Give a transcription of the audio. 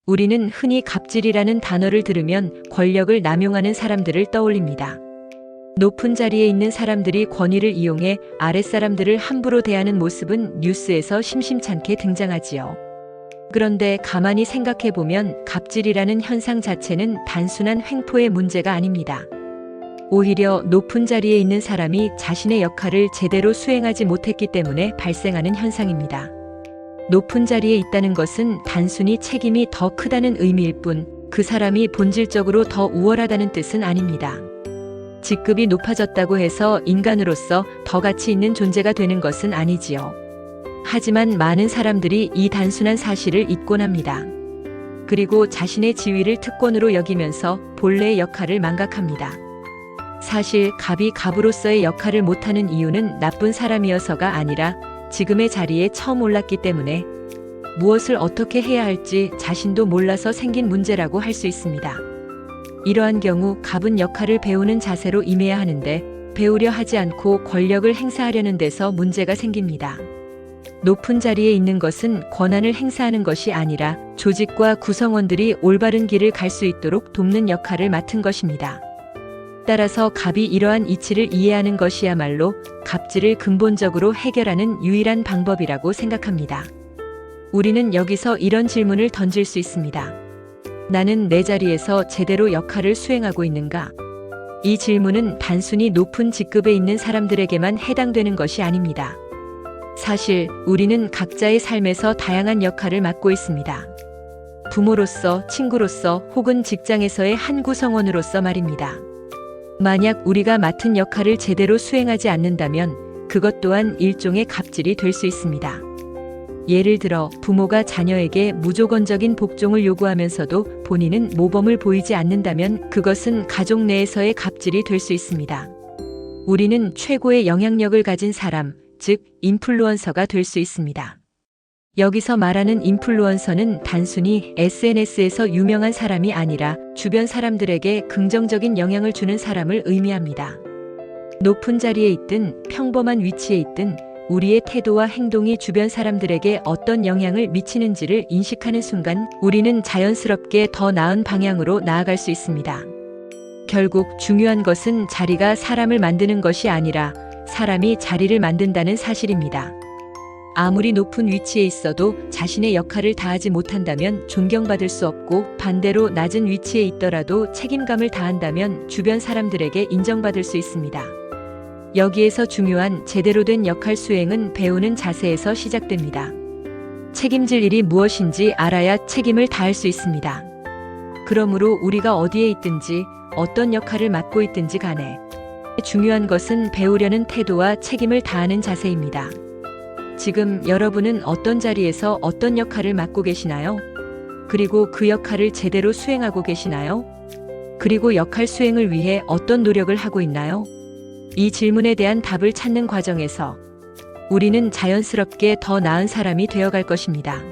우리는 흔히 갑질이라는 단어를 들으면 권력을 남용하는 사람들을 떠올립니다. 높은 자리에 있는 사람들이 권위를 이용해 아랫사람들을 함부로 대하는 모습은 뉴스에서 심심찮게 등장하지요. 그런데 가만히 생각해보면 갑질이라는 현상 자체는 단순한 횡포의 문제가 아닙니다. 오히려 높은 자리에 있는 사람이 자신의 역할을 제대로 수행하지 못했기 때문에 발생하는 현상입니다. 높은 자리에 있다는 것은 단순히 책임이 더 크다는 의미일 뿐, 그 사람이 본질적으로 더 우월하다는 뜻은 아닙니다. 직급이 높아졌다고 해서 인간으로서 더 가치 있는 존재가 되는 것은 아니지요. 하지만 많은 사람들이 이 단순한 사실을 잊곤 합니다. 그리고 자신의 지위를 특권으로 여기면서 본래의 역할을 망각합니다. 사실 갑이 갑으로서의 역할을 못하는 이유는 나쁜 사람이어서가 아니라 지금의 자리에 처음 올랐기 때문에 무엇을 어떻게 해야 할지 자신도 몰라서 생긴 문제라고 할 수 있습니다. 이러한 경우 갑은 역할을 배우는 자세로 임해야 하는데 배우려 하지 않고 권력을 행사하려는 데서 문제가 생깁니다. 높은 자리에 있는 것은 권한을 행사하는 것이 아니라 조직과 구성원들이 올바른 길을 갈 수 있도록 돕는 역할을 맡은 것입니다. 따라서 갑이 이러한 이치를 이해하는 것이야말로 갑질을 근본적으로 해결하는 유일한 방법이라고 생각합니다. 우리는 여기서 이런 질문을 던질 수 있습니다. 나는 내 자리에서 제대로 역할을 수행하고 있는가? 이 질문은 단순히 높은 직급에 있는 사람들에게만 해당되는 것이 아닙니다. 사실 우리는 각자의 삶에서 다양한 역할을 맡고 있습니다. 부모로서, 친구로서 혹은 직장에서의 한 구성원으로서 말입니다. 만약 우리가 맡은 역할을 제대로 수행하지 않는다면 그것 또한 일종의 갑질이 될 수 있습니다. 예를 들어 부모가 자녀에게 무조건적인 복종을 요구하면서도 본인은 모범을 보이지 않는다면 그것은 가족 내에서의 갑질이 될 수 있습니다. 우리는 최고의 영향력을 가진 사람, 즉 인플루언서가 될 수 있습니다. 여기서 말하는 인플루언서는 단순히 SNS에서 유명한 사람이 아니라 주변 사람들에게 긍정적인 영향을 주는 사람을 의미합니다. 높은 자리에 있든 평범한 위치에 있든 우리의 태도와 행동이 주변 사람들에게 어떤 영향을 미치는지를 인식하는 순간 우리는 자연스럽게 더 나은 방향으로 나아갈 수 있습니다. 결국 중요한 것은 자리가 사람을 만드는 것이 아니라 사람이 자리를 만든다는 사실입니다. 아무리 높은 위치에 있어도 자신의 역할을 다하지 못한다면 존경받을 수 없고 반대로 낮은 위치에 있더라도 책임감을 다한다면 주변 사람들에게 인정받을 수 있습니다. 여기에서 중요한 제대로 된 역할 수행은 배우는 자세에서 시작됩니다. 책임질 일이 무엇인지 알아야 책임을 다할 수 있습니다. 그러므로 우리가 어디에 있든지 어떤 역할을 맡고 있든지 간에 중요한 것은 배우려는 태도와 책임을 다하는 자세입니다. 지금 여러분은 어떤 자리에서 어떤 역할을 맡고 계시나요? 그리고 그 역할을 제대로 수행하고 계시나요? 그리고 역할 수행을 위해 어떤 노력을 하고 있나요? 이 질문에 대한 답을 찾는 과정에서 우리는 자연스럽게 더 나은 사람이 되어갈 것입니다.